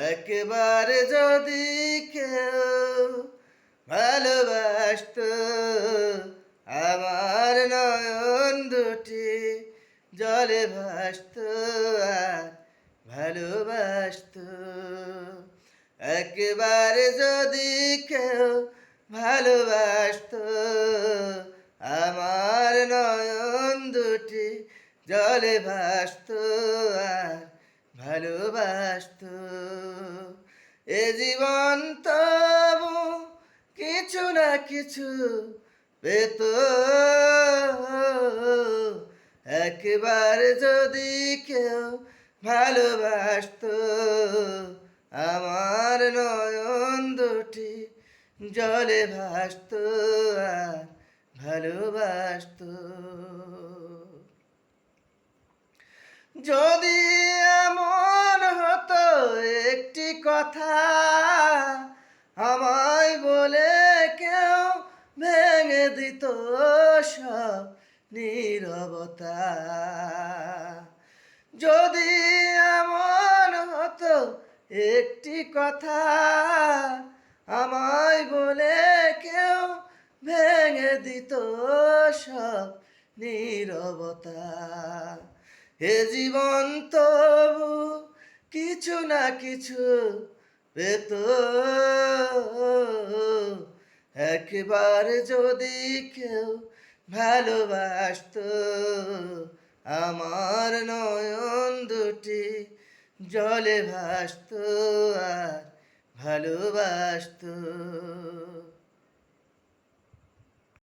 একবার যদি কেউ ভালোবাসতো, আমার নয়ন দুটি জলে ভাসতো আর ভালোবাসতো। একবার যদি কেউ ভালোবাসতো, আমার নয়ন দুটি জলে ভাসতো আর ভালোবাসতো। এ জীবন তবু কিছু না কিছু পেত, একবার যদি কেউ ভালোবাসতো, আমার নয়ন দুটি জলে ভাসতো আর ভালোবাসতো। যদি এমন হতো একটি কথা আমায় বলে কেউ ভেঙে দিত সব নীরবতা। যদি এমন হতো একটি কথা আমায় বলে কেউ ভেঙে দিত সব নীরবতা। এ জীবন তবু কিছু না কিছু পেত, একবার যদি কেউ ভালোবাসতো, আমার নয়ন দুটি জলে ভাসতো আর ভালোবাসতো।